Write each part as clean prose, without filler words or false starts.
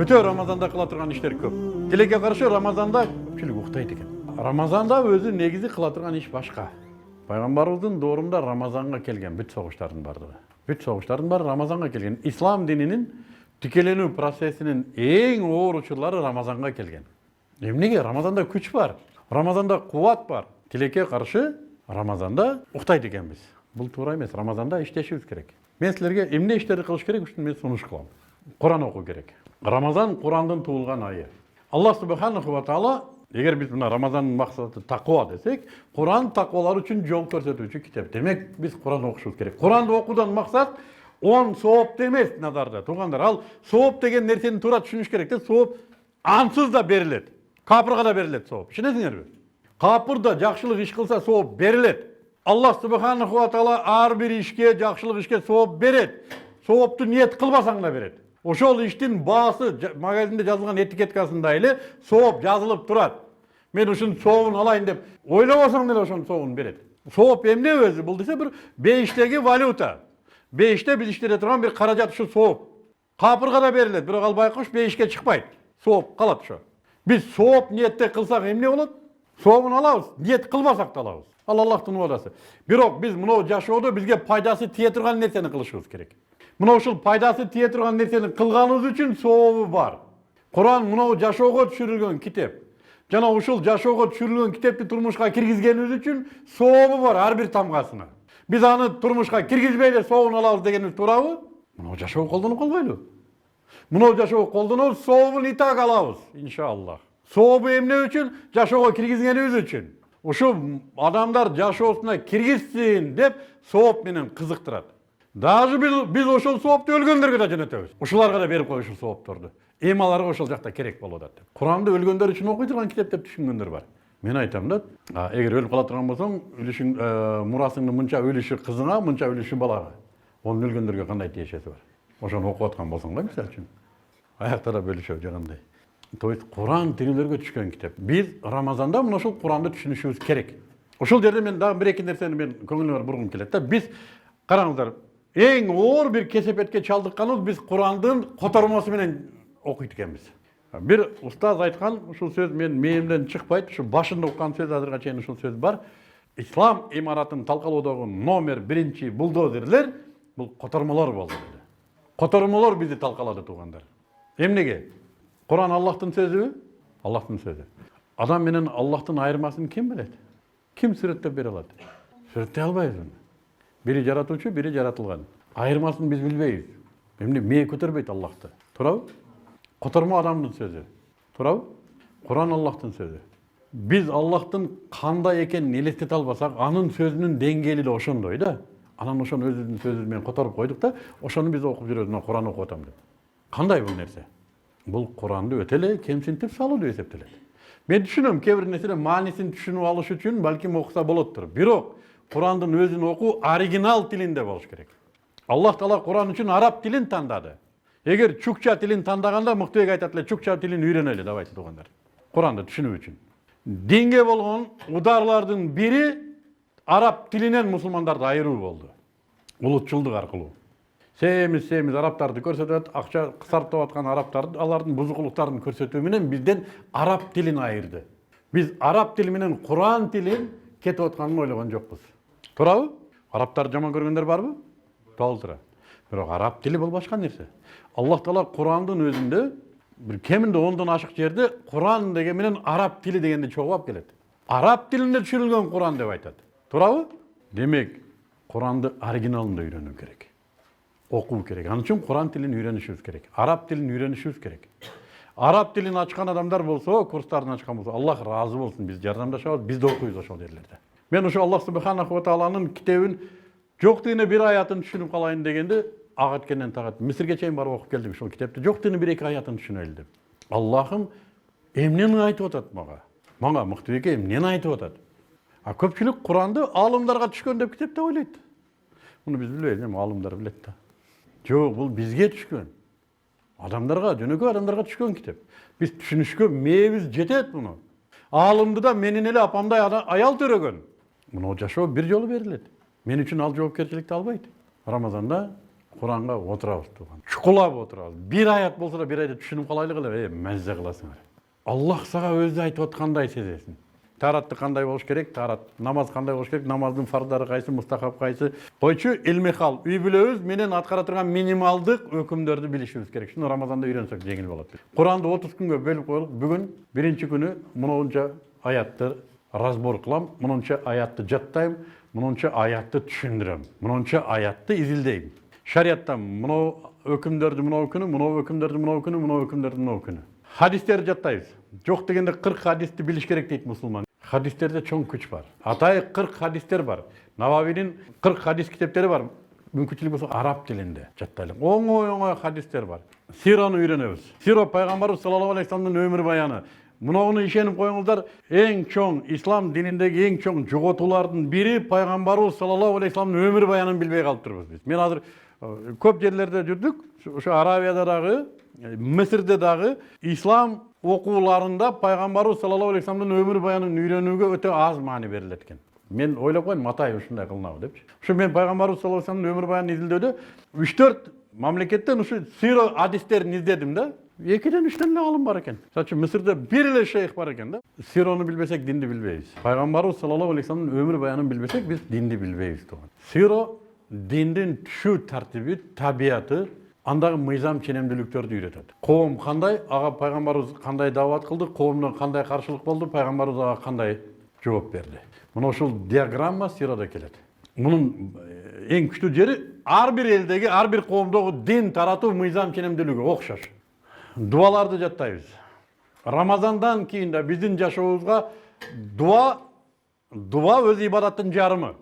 Өтө Рамазанда кыла турган иштер көп. Тилекке каршы Рамазанда көпчүлүк уктайт экен. Рамазанда өзү негизи кыла турган иш башка. Пайгамбарыбыздын доорунда Рамазанга келген бүт согуштардын бардыгы. Бүт согуштардын баары Рамазанга келген. Ислам дининин тикеленүү процессинин эң оор учурлары Рамазанга келген. Эмнеге? Рамазанда күч бар. Рамазанда кубат бар. Тилекке каршы Рамазанда уктайт экенбиз. Бул туура эмес. Рамазанда иштешибиз керек. Мен силерге эмне иштерди кылыш керек үчүн мен сунуш кылам. Куран окуу керек. Рамазан Курандын туулган айы. Аллах субханаху ва таала эгер биз мына Рамазандын максаты таква десек, Куран таквалар үчүн жол көрсөтүүчү китеп. Демек биз Куран окушубуз керек. Куранды окуудан максат он сооп эмес назарда. Туугандар, ал сооп деген нерсени туура түшүнүш керек да. Сооп ансыз да берилет. Капырга да берилет сооп. Түшүнөсүңөрбү? Капыр да жакшылык иш кылса сооп берилет. Аллах субханаху ва таала ар бир ишке, жакшылык ишке сооп берет. Соопту ниет кылбасаң да берет. Ошол иштин баасы магазинде жазылган этикеткасында эле сооп жазылып турат. Мен ушун сообун алайын деп ойлобосоң деле ошонун сообун берет. Сооп эмне өзү? Бул десе бир бейиштеги валюта. Бейиште биз иштете турган бир каражат ушу сооп. Капырга да берилет, бирок ал байкуш бейишке чыкпайт. Сооп калат ошо. Биз сооп ниетте кылсак эмне болот? Сообун алабыз, ниет кылбасак да алабыз. Ал Аллахтын уадасы. Бирок биз мынау жашоодо бизге пайдасы тие турган нерсени кылышыбыз керек. Мына ушул пайдасы тие турган нерсени кылганыбыз үчүн сообу бар. Куран мынау жашоого түшүрүлгөн китеп. Жана ушул жашоого түшүрүлгөн китепти турмушка киргизгенибиз үчүн сообу бар ар бир тамгасына. Биз аны турмушка киргизбей эле сообун алабыз дегенибиз туурабы? Мынау жашоого колдонуп калбайлы? Мынау жашоого колдонобуз, сообун и так алабыз, иншаллах. Сообу эмне үчүн? Жашоого киргизгенибиз үчүн. Ушул адамдар жашоосуна киргизсин деп сооп менен кызыктырат. Даже биз ошол соопту өлгөндөргө да жөнөтөбүз. Ушуларга да берип коюшул соопторду. Эми аларга ошол жакта керек болуп атат деп. Куранды өлгөндөр үчүн окуй турган китеп деп түшүнгөндөр бар. Мен айтам да, эгер өлүп кала турган болсоң, үлүшүң мурасыңдын мынча үлүшү кызыңа, мынча үлүшү балага. Онун өлгөндөргө кандай тиешеси бар? Ошону окуп аткан болсоң да, мисалы үчүн. Аякта да бөлүшөбүз же кандай. То есть Куран тирилерге түшкөн китеп. Биз Рамазанда мына ушул Куранды түшүнүшүбүз керек. Ошол жерде мен дагы бир эки нерсени мен көңүлүмө бургум келет да. Биз караңыздар, эң оор бир кесепетке чалдыкканыбыз биз Курандын котормосу менен окуйт экенбиз. Бир устаз айткан, ушул сөз мен мээримден чыкпайт, ушу башында уккан сөз азырга чейин ушул сөз бар. Ислам имаратын талкалоодогу номер биринчи булдозерлер бул котормолор болду деди. Котормолор бизди талкалады туугандар. Эмнеге? Куран Аллахтын сөзүбү? Аллахтын сөзү. Адам менен Аллахтын айырмасын ким билет? Ким сүрөттөп бере алат? Сүрөттөй албайбыз. Бири жаратуучу, бири жаратылган. Айырмасын биз билбейбиз. Эмне мээ көтөрбөйт Аллахты. Туурабы? Котормо адамдын сөзү. Туурабы? Куран Аллахтын сөзү. Биз Аллахтын кандай экенин элестете албасак, анын сөзүнүн деңгээли да ошондой да. Анан ошону өзүбүздүн сөзүбүз менен которуп койдук да, ошону биз окуп жүрөбүз, мына Куран окуп атам деп. Кандай бул нерсе? Бул Куранды өтө эле кемсинтип салуу эсептелет. Мен түшүнөм, кээ бир нерселер маанисин түшүнүп алыш үчүн балким окуса болоттур. Бирок Курандын өзүн окуу оригинал тилинде болуш керек. Аллах Таала Куран үчүн араб тилин тандады. Эгер чукча тилин тандаганда мыктыбек айтат эле, чукча тилин үйрөнөлү, давайте туугандар. Куранды түшүнүү үчүн. Динге болгон ударлардын бири араб тилинен мусулмандарды айыруу болду. Улутчулдук аркылуу. Семиз арабтарды көрсөтөт, акча сарптап аткан арабтарды, алардын бузукулуктарын көрсөтүү менен бизден араб тилин айырды. Биз араб тили менен Куран тилин кетип атканын ойлогон жокпуз. Туурабы? Арабтарды жаман көргөндөр барбы? Толтура. Бирок араб тили бул башка нерсе. Аллах Таала Курандын өзүндө бир кеминде 10дон ашык жерде Куран деген менен араб тили дегенди чогулап келет. Араб тилинде түшүрүлгөн Куран деп айтат. Туурабы? Демек, Куранды оригиналында үйрөнүү керек. Окуу керек. Анын үчүн Куран тилин үйрөнүшүбүз керек. Араб тилин үйрөнүшүбүз керек. Араб тилин ачкан адамдар болсо, курстарын ачкан болсо, Аллах ыраазы болсун, биз жардамдашабыз, биз да окуйбуз ошол жерлерде. Мен ошо Аллах субханаху ва тааланын китебин жок дегенде бир аятын түшүнүп калайын дегенде, ак эткенден тагат Мисирге чейин барып окуп келдим ошол китепти. Жок дегенде бир эки аятын түшүнөлү деп. Аллахым эмнени айтып атат мага? Мага Мыктыбекке эмнени айтып атат? А көпчүлүк Куранды алымдарга түшкөн деп китепте ойлойт. Муну биз билбейбиз, эми алымдар билет да. Жок, бул бизге түшкөн. Адамдарга, жөнөкөй адамдарга түшкөн китеп. Биз түшүнүшкө мээбиз жетет муну. Алымды да менин эле апамдай аял төрөгөн. Муну жашоо бир жолу берилет. Мен үчүн ал жоопкерчиликти албайт. Рамазанда Куранга отурабыз тууган. Чукулап отурабыз. Бир аят болсо да бир аятты түшүнүп калайлы кылып, маза кыласыңар. Аллах сага өзү айтып аткандай сезесиң. Таратты кандай болуш керек? Тарат. Намаз кандай болуш керек? Намаздын фардары кайсы, мустахаб кайсы? Койчу илми хал. Үй бүлөбүз менен аткара турган минималдык өкүмдөрдү билишибиз керек. Шуну Рамазанда үйрөнсөк жеңил болот. Куранды 30 күнгө бөлүп коелук. Бүгүн биринчи күнү мынунча аятты разбор кылам, мынунча аятты жаттайм, мынунча аятты түшүндүрөм, мынунча аятты изилдейм. Шариятта мынау өкүмдөрдү мынау күнү, мынау өкүмдөрдү мынау күнү, мынау өкүмдөрдү мынау күнү. Хадистерди жаттайбыз. Жок дегенде 40 хадисти билиш керек дейт мусулман. Хадистерде чоң күч бар. Атайы 40 хадистер бар. Нававинин 40 хадис китептери бар. Мүмкүнчүлүк болсо араб тилинде жаттайлык. Оңой хадистер бар. Сираны үйрөнөбүз. Сира пайгамбарыбыз саллаллаху алейхи вассаламдын өмүр баяны. Мунуну ишенип коюңуздар, эң чоң ислам дининдеги эң чоң жоготуулардын бири пайгамбарыбыз саллаллаху алейхи вассаламдын өмүр баянын билбей калып турбуз биз. Мен азыр көп жерлерде жүрдүк. Ошо Арабияда дагы, Мисирде дагы ислам окууларында пайгамбарыбыз саллаллаху алейхи вассаламдын өмүр баянын үйрөнүүгө өтө аз маани берилет экен. Мен ойлоп койдум, Матай ушундай кылынабы депчи. Ошо мен пайгамбарыбыз саллаллаху алейхи вассаламдын өмүр баянын изилдөөдө 3-4 мамлекеттен ушу сира хадистерин издедим да. 2-3 эле алым бар экен. Мисалы Мисирде бир эле шейх бар экен да. Сираны билбесек динди билбейбиз. Пайгамбарыбыз саллаллаху алейхи вассаламдын өмүр баянын билбесек биз динди билбейбиз тууган. Сира диндин түшүү тартиби, табияты, андагы мыйзам ченемдүүлүктөрдү үйрөтөт. Коом кандай, ага пайгамбарыбыз кандай даават кылды, коомдон кандай каршылык болду, пайгамбарыбыз ага кандай жооп берди. Мына ушул диаграмма сирада келет. Мунун эң күчтүү жери ар бир элдеги, ар бир коомдогу дин таратуу мыйзам ченемдүүлүгү окшош. Дуаларды жаттайбыз. Рамазандан кийин да биздин жашообузга дуа өз ибадаттын жарымы.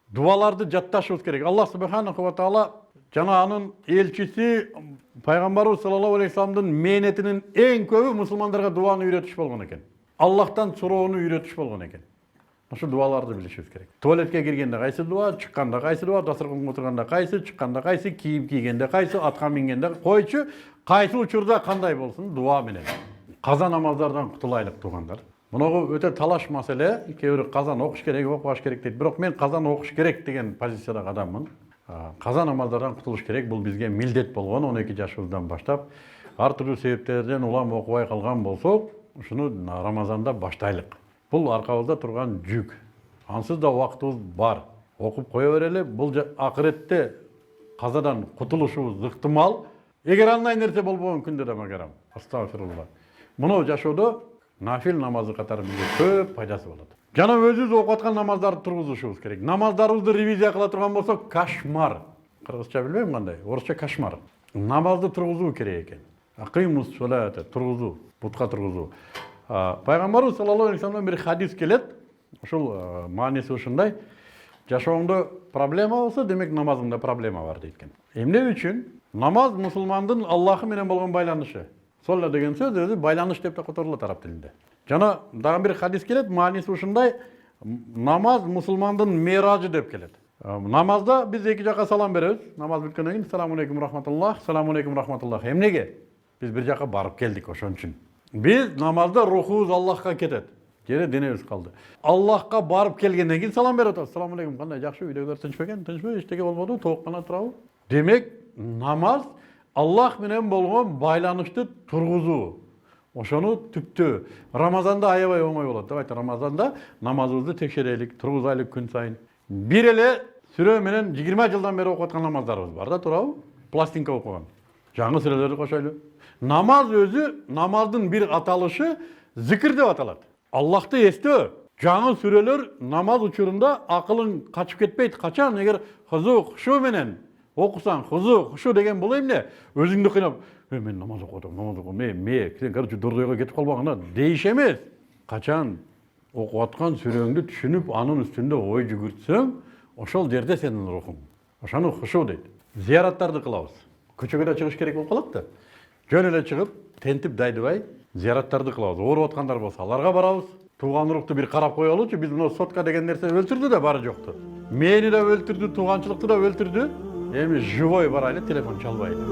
Дуаларды жатташыбыз керек. Аллах субханаху ва таала жана анын элчиси пайгамбарыбыз саллаллаху алейхи вассаламдын мээнетинин эң көбү мусулмандарга дуаны үйрөтүш болгон экен. Аллахтан суроону үйрөтүш болгон экен. Ошо дуаларды билишибиз керек. Туалетке киргенде кайсы дуа, чыкканда кайсы дуа, дасырканга отурганда кайсы, чыкканда кайсы, кийим кийгенде кайсы, атка мингенде койчу, кайсы учурда кандай болсун дуа менен. Каза намаздардан кутулайлык туугандар. Мунугу өтө талаш маселе. Кээ-бирөө казан окуш керек, окубаш керек дейт. Бирок мен казан окуш керек деген позициядагы адаммын. Каза намаздардан кутулуш керек. Бул бизге милдет болгон 12 жашыбыздан баштап. Ар түрдүү себептерден улам окубай калган болсок, ушуну Рамазанда баштайлык. Бул аркабызда турган жүк. Ансыз да убактыбыз бар. Окуп кое берели. Бул акыретте казадан кутулушубуз ыктымал. Эгер андай нерсе болбогон күндө да магарам. Астагфирулла. Муну жашоодо нафил намазы катары бизге көп пайдасы болот. Жана өзүбүз окуп аткан намаздарды тургузушубуз керек. Намаздарыбызды ревизия кыла турган болсок, кошмар. Кыргызча билбейм кандай, орусча кошмар. Намазды тургузуу керек экен. Акимус салата тургузуу, бутка тургузуу. Пайгамбарыбыз саллаллаху алейхи вассаламдан бир хадис келет. Ушул мааниси ушундай. Жашооңдо проблема болсо, демек намазыңда проблема бар дейт экен. Эмне үчүн? Намаз мусулмандын Аллахы менен болгон байланышы. Солла деген сөз өзү байланыш деп да которулат араб тилинде. Жана дагы бир хадис келет, мааниси ушундай. Намаз мусулмандын меражы деп келет. Намазда биз эки жака салам беребиз. Намаз бүткөндөн кийин саламу алейкум рахматуллах, саламу алейкум рахматуллах. Эмнеге? Биз бир жака барып келдик ошон үчүн. Биз намазда рухубуз Аллахка кетет. Жери денебиз калды. Аллахка барып келгенден кийин салам берип атабыз. Саламу алейкум, кандай жакшы, үйдөгүлөр тынчпы экен? Тынчпы, эчтеке болбоду, тоок гана турабы? Демек, намаз Аллах менен болгон байланышты тургузуу. Ошону түптөө. Рамазанда аябай оңой болот. Давайте Рамазанда намазыбызды текшерелик, тургузайлык күн сайын. Бир эле сүрө менен 20 жылдан бери окуп аткан намаздарыбыз бар да, турабы? Пластинка окуган. Жаңы сүрөлөрдү кошойлу. Намаз өзү, намаздын бир аталышы зикир деп аталат. Аллахты эстөө. Жаңы сүрөлөр намаз учурунда акылың качып кетпейт. Качан эгер хушу менен окусаң, хушу деген бул эмне? Өзүңдү кыйнап, мен намаз окудум, сен короче дурдойго кетип калбагын дейиш эмес. Качан окуп аткан сүрөңдү түшүнүп, анын үстүндө ой жүгүртсөң, ошол жерде сенин рухуң. Ошону хушу дейт. Зияраттарды кылабыз. Көчөгө да чыгыш керек болуп калат да. Жөн эле чыгып, тентип дайдыбай зияраттарды кылабыз. Ооруп аткандар болсо аларга барабыз. Тууган урукту бир карап коелучу, биз мына сотка деген нерсе өлтүрдү да бары жокту. Мени да өлтүрдү, тууганчылыкты да өлтүрдү. Эми живой барайлы, телефон чалбайлы.